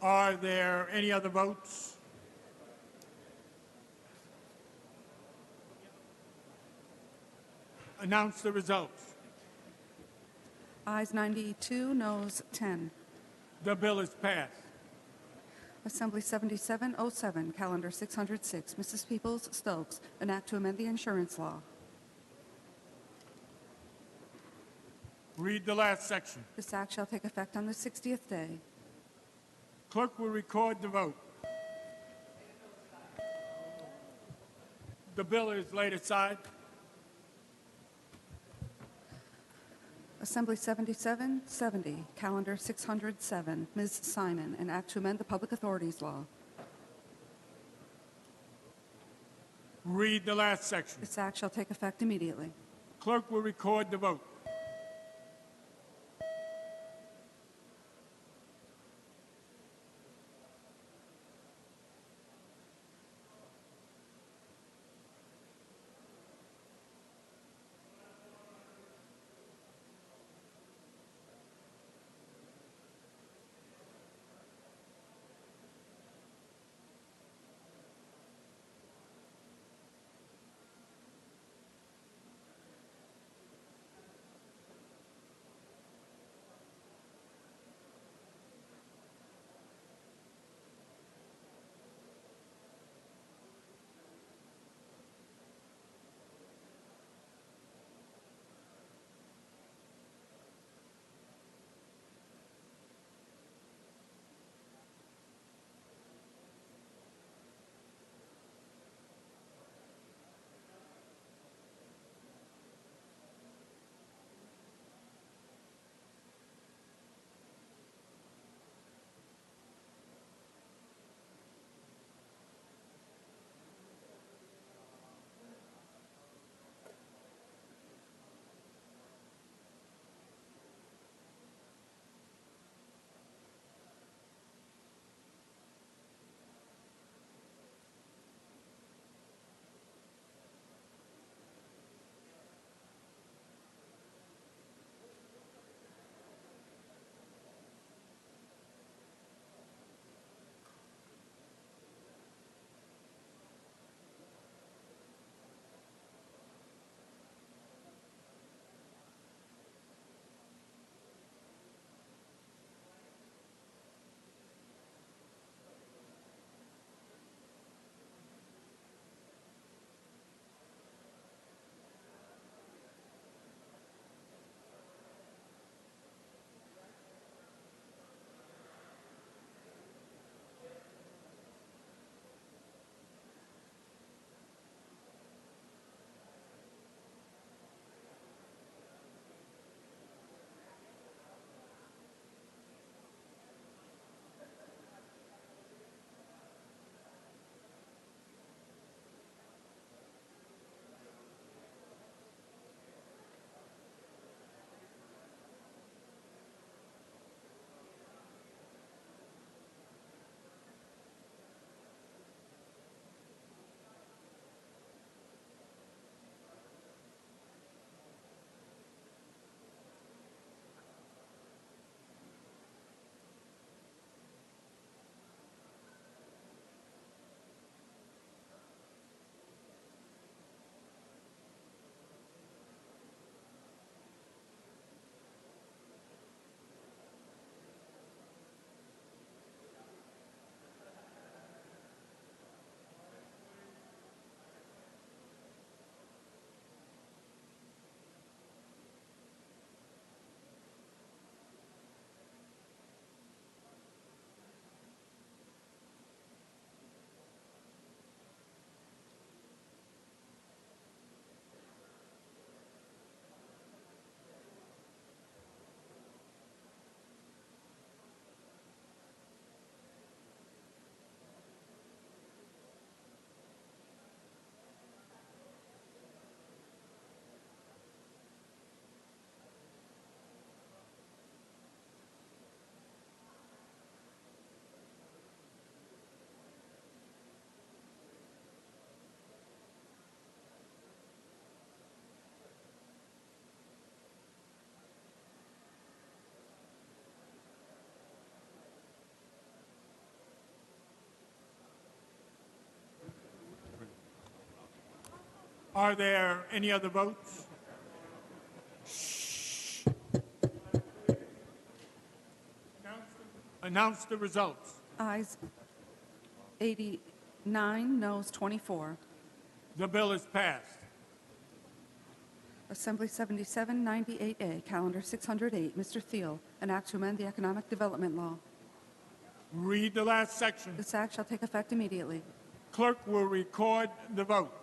Are there any other votes? Announce the results. Ayes 92, noes 10. The bill is passed. Assembly 7707, Calendar 606, Mrs. Peoples-Stokes, an act to amend the insurance law. Read the last section. This act shall take effect on the 60th day. Clerk will record the vote. The bill is laid aside. Assembly 7770, Calendar 607, Ms. Simon, an act to amend the public authorities law. Read the last section. This act shall take effect immediately. Clerk will record the vote. Are there any other votes? Announce the results. Ayes 89, noes 24. The bill is passed. Assembly 7798A, Calendar 608, Mr. Thiel, an act to amend the Economic Development Law. Read the last section. This act shall take effect immediately. Clerk will record the vote.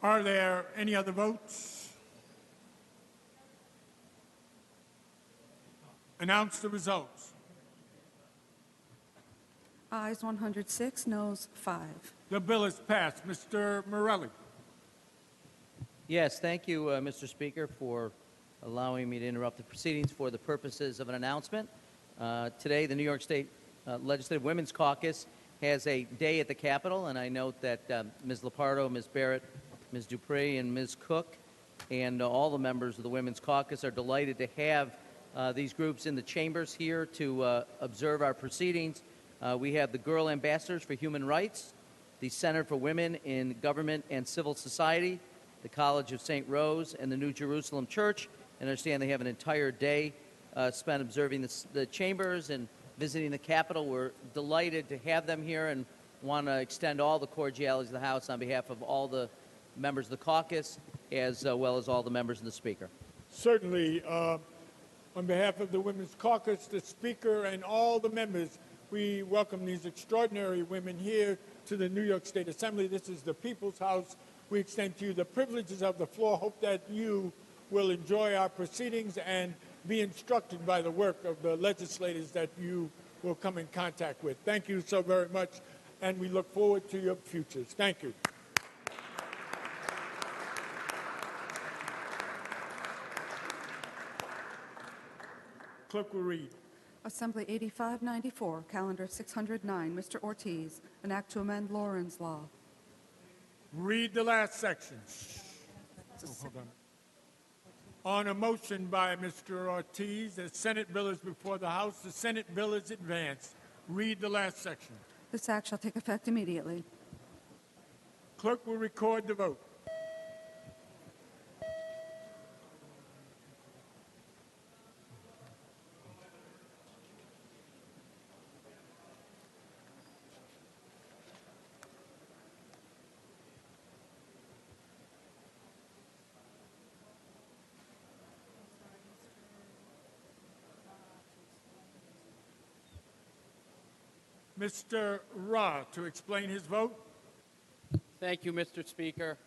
Are there any other votes? Announce the results. Ayes 106, noes 5. The bill is passed. Mr. Morelli. Yes, thank you, Mr. Speaker, for allowing me to interrupt the proceedings for the purposes of an announcement. Today, the New York State Legislative Women's Caucus has a day at the Capitol, and I note that Ms. Lepardo, Ms. Barrett, Ms. Dupree, and Ms. Cook, and all the members of the Women's Caucus are delighted to have these groups in the chambers here to observe our proceedings. We have the Girl Ambassadors for Human Rights, the Center for Women in Government and Civil Society, the College of St. Rose, and the New Jerusalem Church. And I understand they have an entire day spent observing the chambers and visiting the Capitol. We're delighted to have them here, and want to extend all the cordialities of the House on behalf of all the members of the caucus, as well as all the members and the Speaker. Certainly, on behalf of the Women's Caucus, the Speaker, and all the members, we welcome these extraordinary women here to the New York State Assembly. This is the People's House. We extend to you the privileges of the floor. Hope that you will enjoy our proceedings and be instructed by the work of the legislators that you will come in contact with. Thank you so very much, and we look forward to your futures. Thank you. Clerk will read. Assembly 8594, Calendar 609, Mr. Ortiz, an act to amend Lawrence Law. Read the last section. Hold on. On a motion by Mr. Ortiz, the Senate bill is before the House. The Senate bill is advanced. Read the last section. This act shall take effect immediately. Clerk will record the vote. Mr. Ra to explain his vote. Thank you, Mr. Speaker.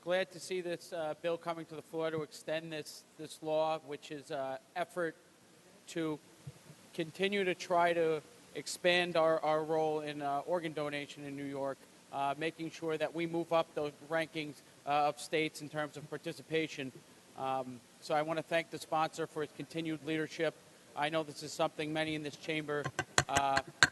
Glad to see this bill coming to the floor to extend this law, which is an effort to continue to try to expand our role in organ donation in New York, making sure that we move up those rankings of states in terms of participation. So I want to thank the sponsor for his continued leadership. I know this is something many in this chamber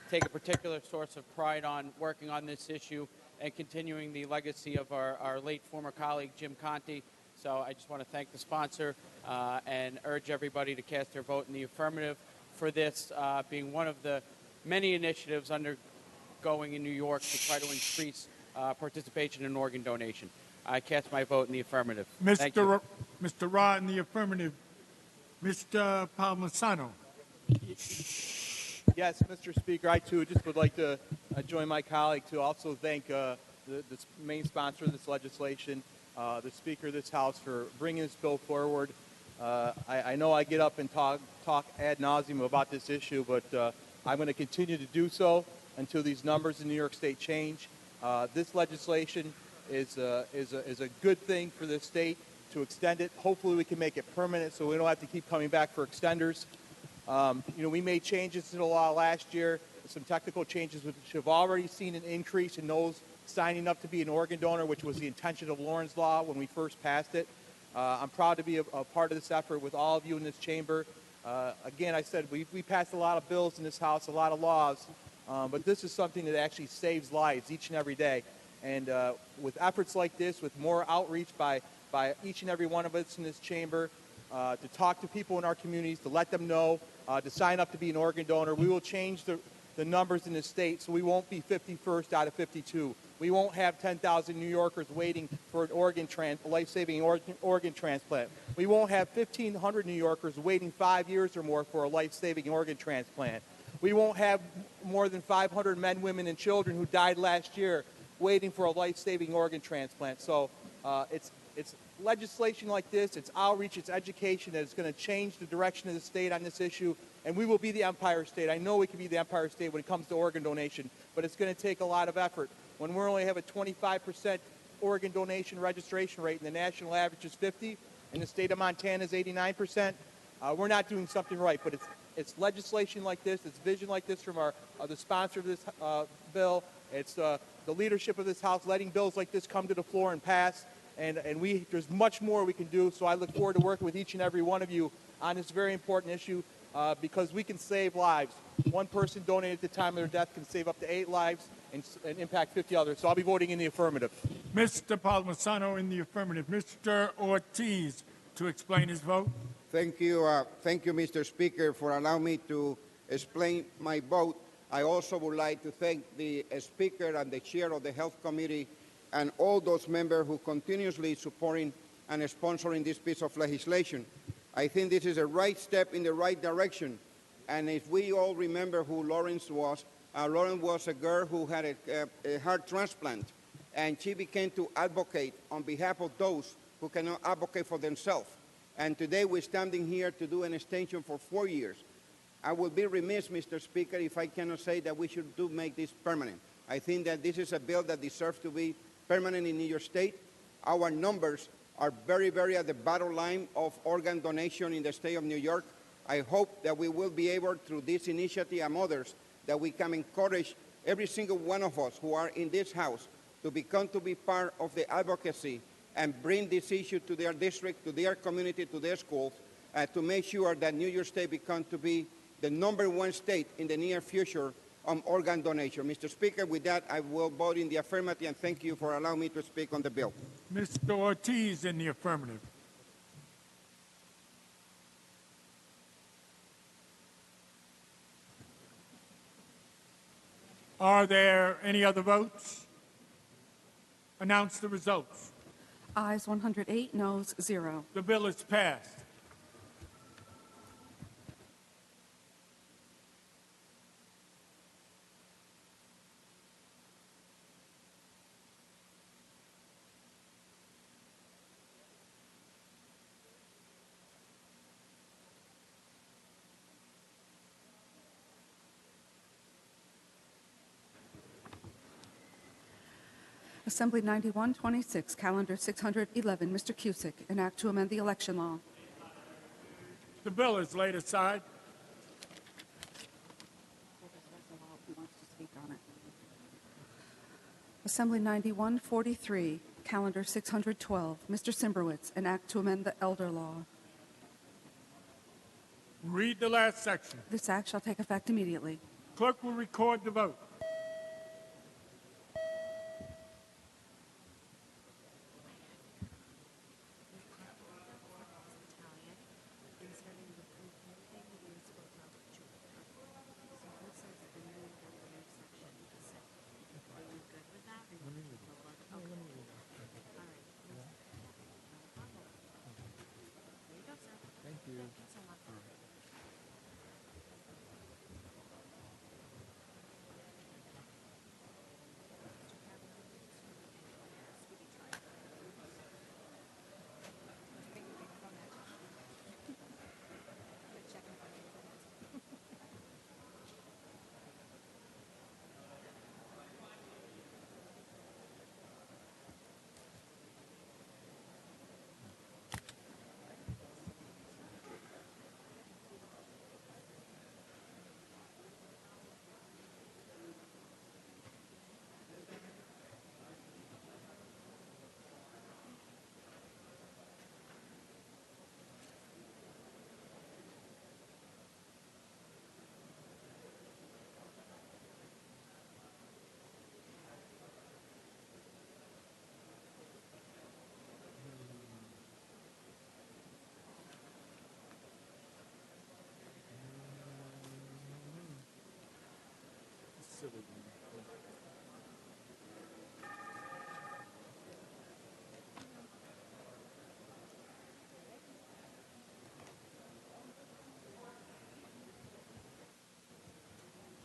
take a particular source of pride on, working on this issue and continuing the legacy of our late former colleague, Jim Conte. So I just want to thank the sponsor and urge everybody to cast their vote in the affirmative for this being one of the many initiatives undergoing in New York to try to increase participation in organ donation. I cast my vote in the affirmative. Thank you. Mr. Ra in the affirmative. Mr. Palmisano. Yes, Mr. Speaker, I too just would like to join my colleague to also thank the main sponsor of this legislation, the Speaker of this House, for bringing this bill forward. I know I get up and talk ad nauseum about this issue, but I'm going to continue to do so until these numbers in New York State change. This legislation is a good thing for the state to extend it. Hopefully we can make it permanent so we don't have to keep coming back for extenders. We made changes to the law last year, some technical changes which have already seen an increase in those signing up to be an organ donor, which was the intention of Lawrence Law when we first passed it. I'm proud to be a part of this effort with all of you in this chamber. Again, I said we passed a lot of bills in this House, a lot of laws, but this is something that actually saves lives each and every day. And with efforts like this, with more outreach by each and every one of us in this chamber, to talk to people in our communities, to let them know, to sign up to be an organ donor, we will change the numbers in the state so we won't be 51st out of 52. We won't have 10,000 New Yorkers waiting for a life-saving organ transplant. We won't have 1,500 New Yorkers waiting 5 years or more for a life-saving organ transplant. We won't have more than 500 men, women, and children who died last year waiting for a life-saving organ transplant. So it's legislation like this, it's outreach, it's education that is going to change the direction of the state on this issue, and we will be the Empire State. I know we can be the Empire State when it comes to organ donation, but it's going to take a lot of effort. When we only have a 25% organ donation registration rate and the national average is 50%, and the state of Montana is 89%, we're not doing something right. But it's legislation like this, it's vision like this from the sponsor of this bill. It's the leadership of this House letting bills like this come to the floor and pass. And there's much more we can do, so I look forward to working with each and every one of you on this very important issue because we can save lives. One person donated at the time of their death can save up to 8 lives and impact 50 others. So I'll be voting in the affirmative. Mr. Palmisano in the affirmative. Mr. Ortiz to explain his vote. Thank you, Mr. Speaker, for allowing me to explain my vote. I also would like to thank the Speaker and the Chair of the Health Committee and all those members who continuously supporting and sponsoring this piece of legislation. I think this is a right step in the right direction. And if we all remember who Lawrence was, Lauren was a girl who had a heart transplant, and she began to advocate on behalf of those who cannot advocate for themselves. And today we're standing here to do an extension for 4 years. I would be remiss, Mr. Speaker, if I cannot say that we should make this permanent. I think that this is a bill that deserves to be permanent in New York State. Our numbers are very, very at the bottom line of organ donation in the state of New York. I hope that we will be able, through this initiative and others, that we can encourage every single one of us who are in this House to be part of the advocacy and bring this issue to their district, to their community, to their schools, to make sure that New York State becomes to be the #1 state in the near future on organ donation. Mr. Speaker, with that, I will vote in the affirmative, and thank you for allowing me to speak on the bill. Mr. Ortiz in the affirmative. Are there any other votes? Announce the results. Ayes 108, noes 0. The bill is passed. Assembly 9126, Calendar 611, Mr. Cusick, an act to amend the election law. The bill is laid aside. Assembly 9143, Calendar 612, Mr. Simbrowitz, an act to amend the elder law. Read the last section. This act shall take effect immediately. Clerk will record the vote.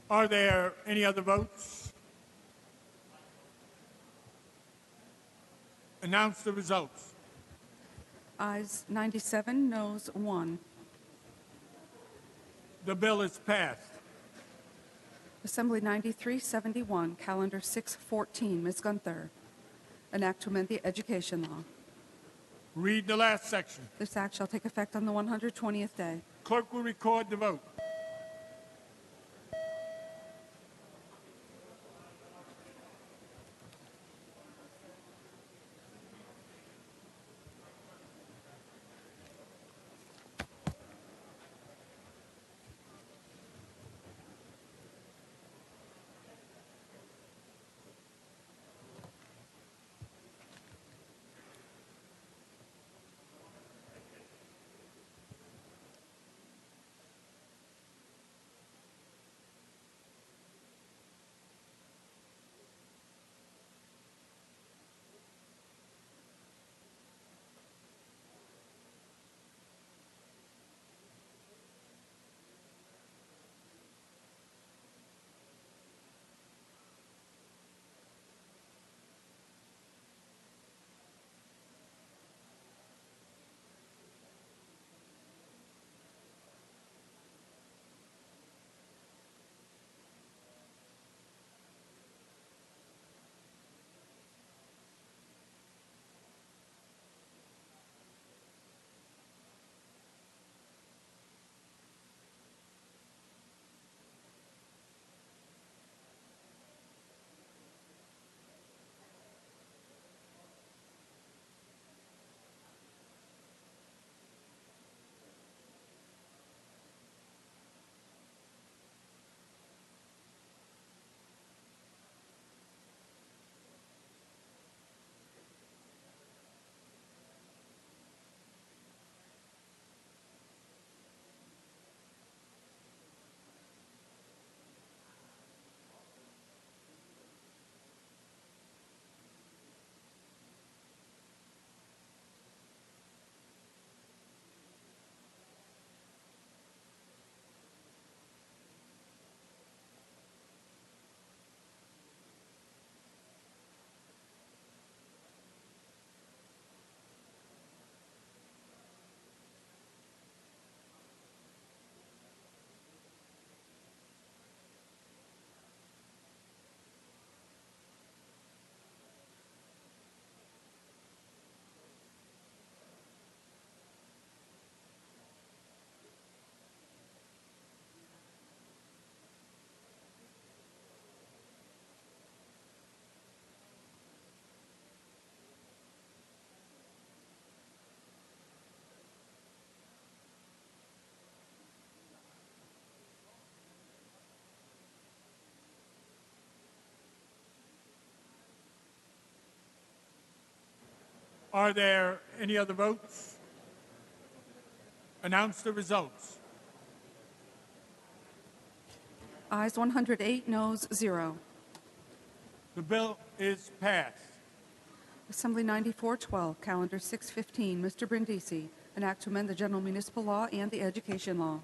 Are there any other votes? Announce the results. Ayes 97, noes 1. The bill is passed. Assembly 9371, Calendar 614, Ms. Gunther, an act to amend the education law. Read the last section. This act shall take effect on the 120th day. Clerk will record the vote. Are there any other votes? Announce the results. Ayes 108, noes 0. The bill is passed. Assembly 9412, Calendar 615, Mr. Brindisi, an act to amend the general municipal law and the education law.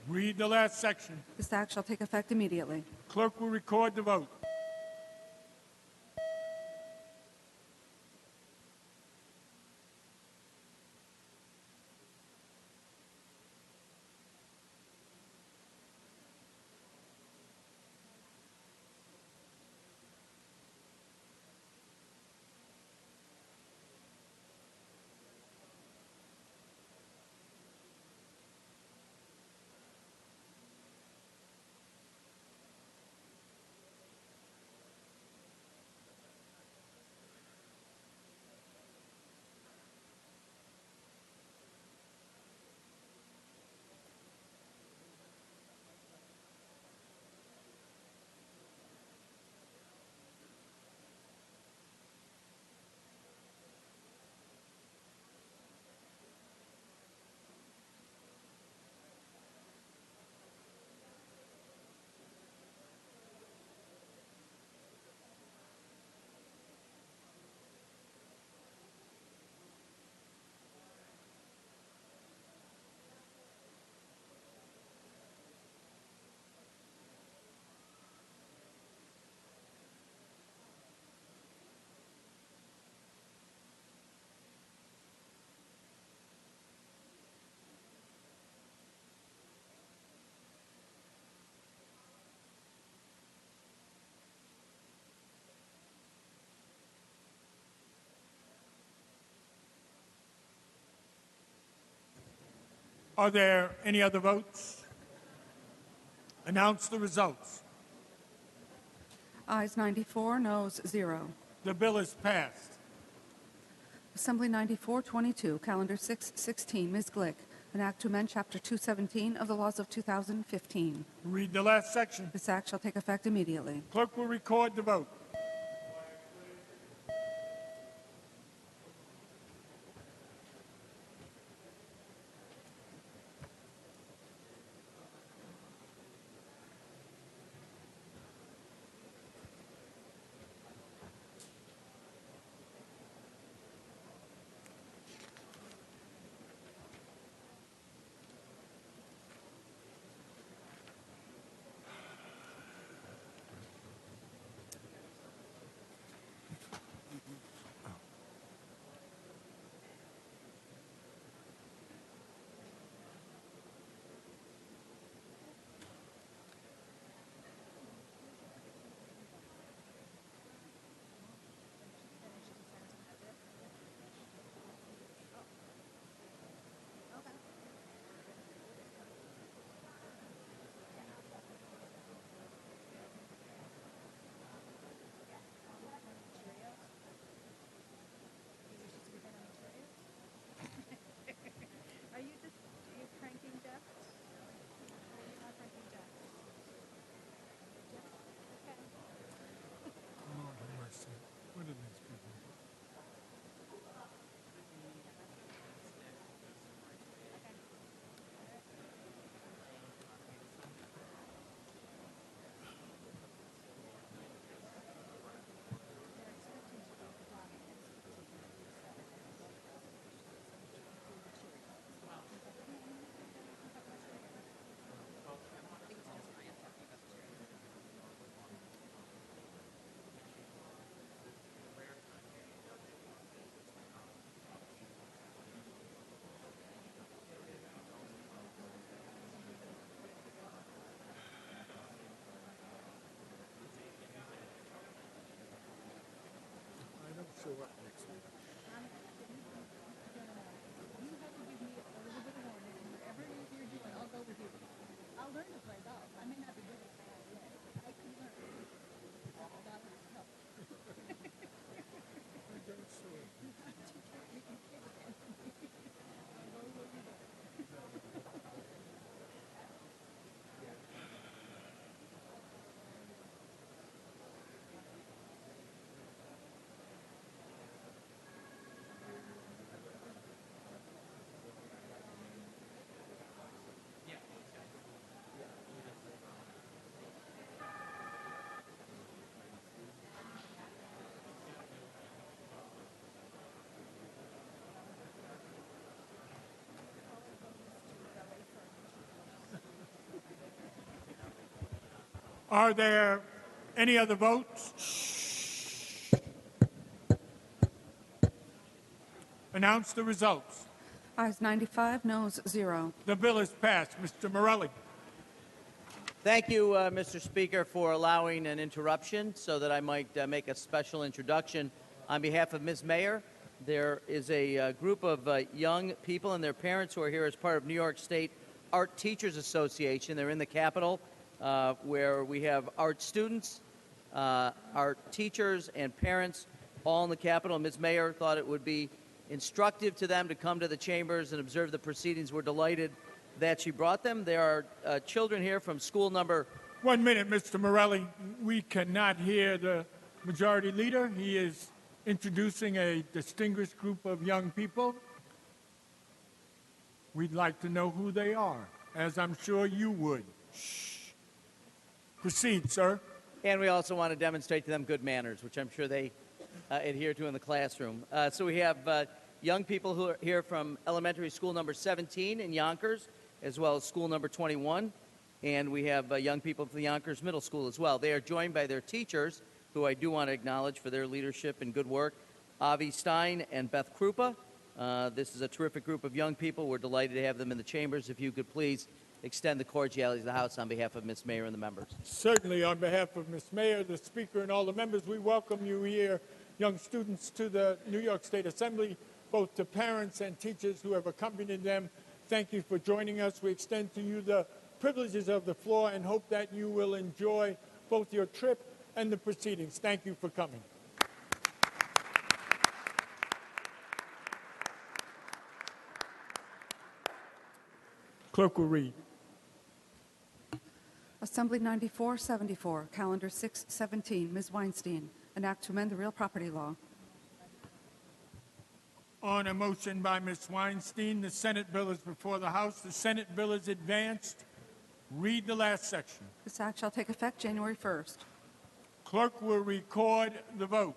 Read the last section. This act shall take effect immediately. Clerk will record the vote. Are there any other votes? Announce the results. Ayes 94, noes 0. The bill is passed. Assembly 9422, Calendar 616, Ms. Glick, an act to amend Chapter 217 of the laws of 2015. Read the last section. This act shall take effect immediately. Clerk will record the vote. Are there any other votes? Announce the results. Ayes 95, noes 0. The bill is passed. Mr. Morelli. Thank you, Mr. Speaker, for allowing an interruption so that I might make a special introduction. On behalf of Ms. Mayer, there is a group of young people and their parents who are here as part of New York State Art Teachers Association. They're in the Capitol, where we have art students, art teachers, and parents all in the Capitol. Ms. Mayer thought it would be instructive to them to come to the chambers and observe the proceedings. We're delighted that she brought them. There are children here from school number... 1 minute, Mr. Morelli. We cannot hear the majority leader. He is introducing a distinguished group of young people. We'd like to know who they are, as I'm sure you would. Shh. Proceed, sir. And we also want to demonstrate to them good manners, which I'm sure they adhere to in the classroom. So we have young people who are here from elementary school number 17 in Yonkers, as well as school number 21. And we have young people from the Yonkers Middle School as well. They are joined by their teachers, who I do want to acknowledge for their leadership and good work, Avi Stein and Beth Krupa. This is a terrific group of young people. We're delighted to have them in the chambers. If you could please extend the cordiality of the House on behalf of Ms. Mayer and the members. Certainly, on behalf of Ms. Mayer, the Speaker, and all the members, we welcome you here, young students, to the New York State Assembly, both to parents and teachers who have accompanied them. Thank you for joining us. We extend to you the privileges of the floor and hope that you will enjoy both your trip and the proceedings. Thank you for coming. Clerk will read. Assembly 9474, Calendar 617, Ms. Weinstein, an act to amend the real property law. On a motion by Ms. Weinstein, the Senate bill is before the House. The Senate bill is advanced. Read the last section. This act shall take effect January 1st. Clerk will record the vote.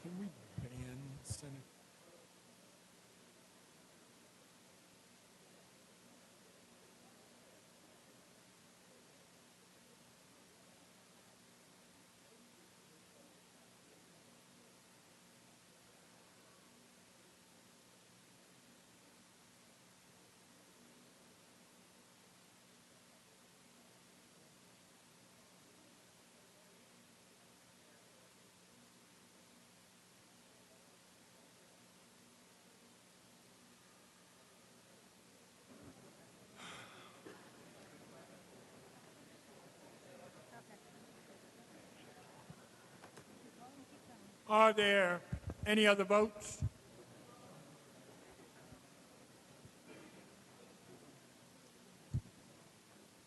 Can we ban Senate? Are there any other votes?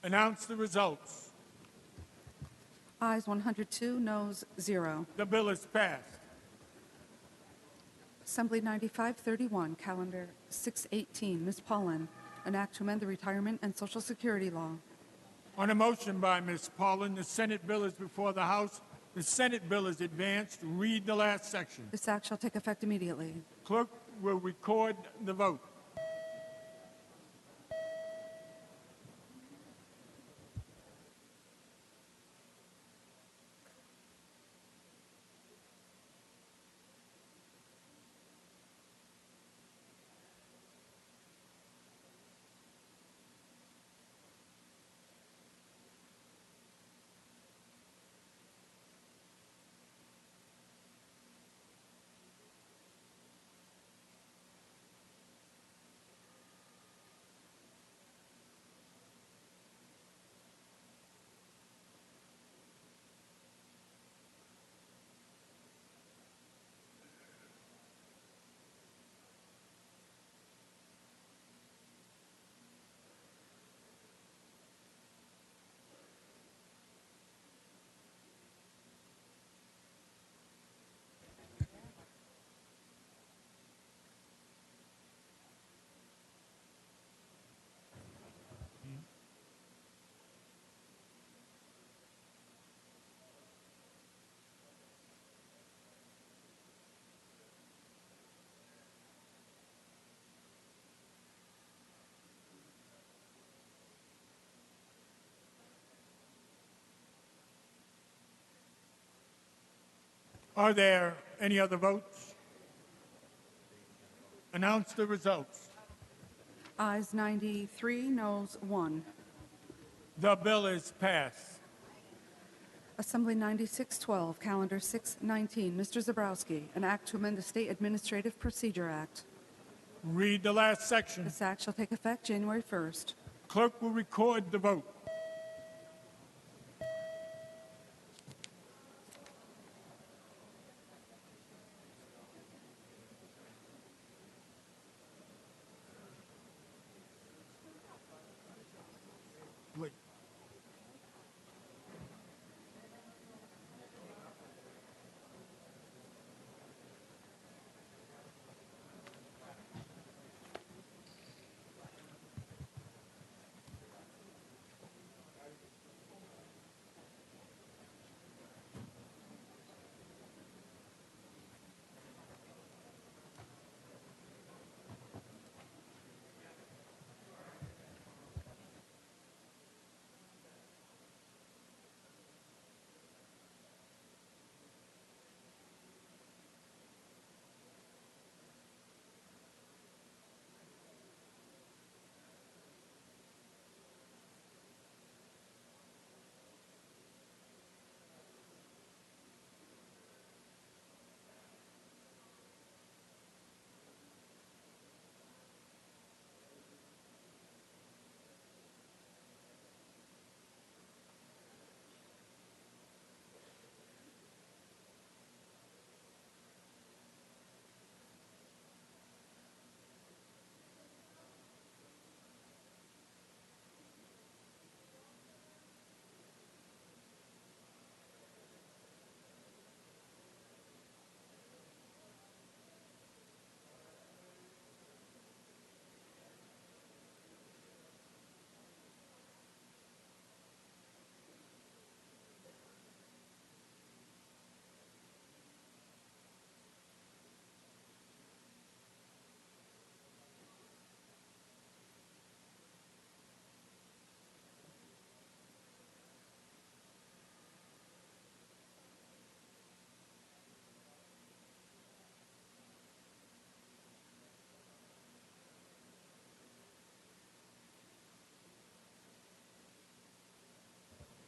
Announce the results. Ayes 102, noes 0. The bill is passed. Assembly 9531, Calendar 618, Ms. Paulin, an act to amend the retirement and Social Security law. On a motion by Ms. Paulin, the Senate bill is before the House. The Senate bill is advanced. Read the last section. This act shall take effect immediately. Clerk will record the vote. Are there any other votes? Announce the results. Ayes 93, noes 1. The bill is passed. Assembly 9612, Calendar 619, Mr. Zabrowski, an act to amend the State Administrative Procedure Act. Read the last section. This act shall take effect January 1st. Clerk will record the vote. Wait.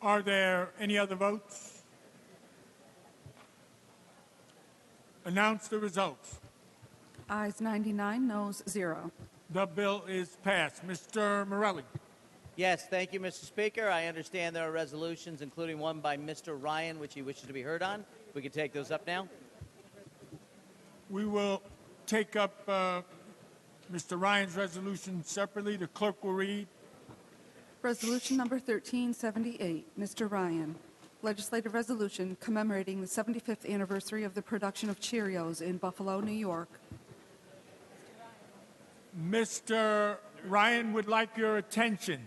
Are there any other votes? Announce the results. Ayes 99, noes 0. The bill is passed. Mr. Morelli. Yes, thank you, Mr. Speaker. I understand there are resolutions, including one by Mr. Ryan, which he wishes to be heard on. We can take those up now. We will take up Mr. Ryan's resolution separately. The clerk will read. Resolution number 1378, Mr. Ryan. Legislative resolution commemorating the 75th anniversary of the production of Cheerios in Buffalo, New York. Mr. Ryan would like your attention.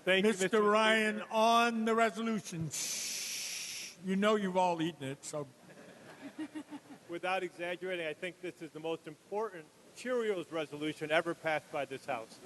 Thank you, Mr. Ryan, on the resolution. Shh. You know you've all eaten it, so. Without exaggerating, I think this is the most important Cheerios resolution ever passed by this House.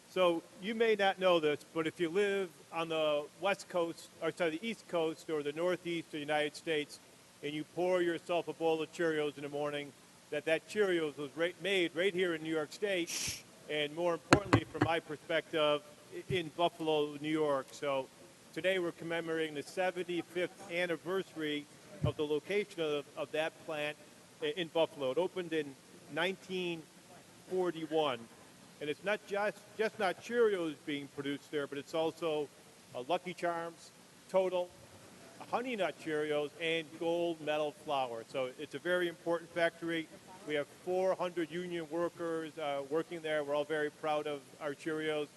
So you may not know this, but if you live on the West Coast, or sorry, the East Coast or the Northeast of the United States, and you pour yourself a bowl of Cheerios in the morning, that Cheerios was made right here in New York State, and more importantly, from my perspective, in Buffalo, New York. So today we're commemorating the 75th anniversary of the location of that plant in Buffalo. It opened in 1941. And it's not just not Cheerios being produced there, but it's also Lucky Charms, Total, Honey Nut Cheerios, and Gold Medal flour. So it's a very important factory. We have 400 union workers working there. We're all very proud of our Cheerios.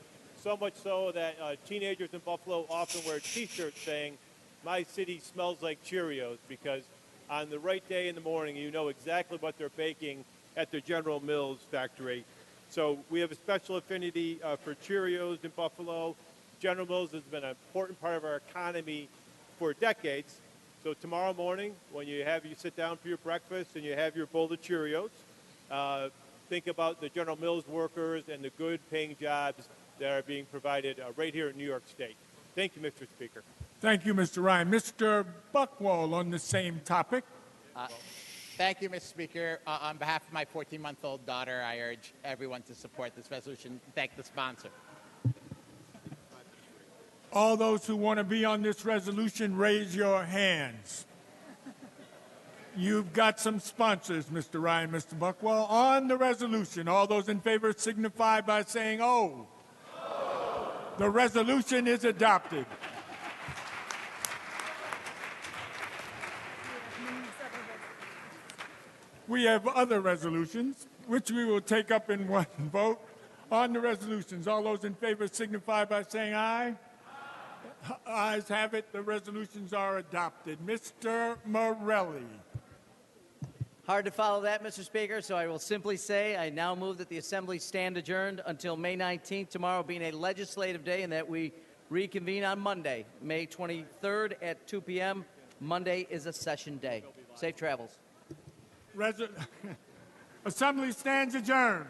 So much so that teenagers in Buffalo often wear T-shirts saying, "My city smells like Cheerios," because on the right day in the morning, you know exactly what they're baking at the General Mills factory. So we have a special affinity for Cheerios in Buffalo. General Mills has been an important part of our economy for decades. So tomorrow morning, when you sit down for your breakfast and you have your bowl of Cheerios, think about the General Mills workers and the good paying jobs that are being provided right here in New York State. Thank you, Mr. Speaker. Thank you, Mr. Ryan. Mr. Buckwall on the same topic. Thank you, Mr. Speaker. On behalf of my 14-month-old daughter, I urge everyone to support this resolution. Thank the sponsor. All those who want to be on this resolution, raise your hands. You've got some sponsors, Mr. Ryan, Mr. Buckwall. On the resolution, all those in favor signify by saying "Oh." The resolution is adopted. We have other resolutions, which we will take up in one vote. On the resolutions, all those in favor signify by saying aye. Ayes have it. The resolutions are adopted. Mr. Morelli. Hard to follow that, Mr. Speaker, so I will simply say I now move that the Assembly stand adjourned until May 19th, tomorrow being a legislative day, and that we reconvene on Monday, May 23rd at 2 p.m. Monday is a session day. Safe travels. Assembly stands adjourned.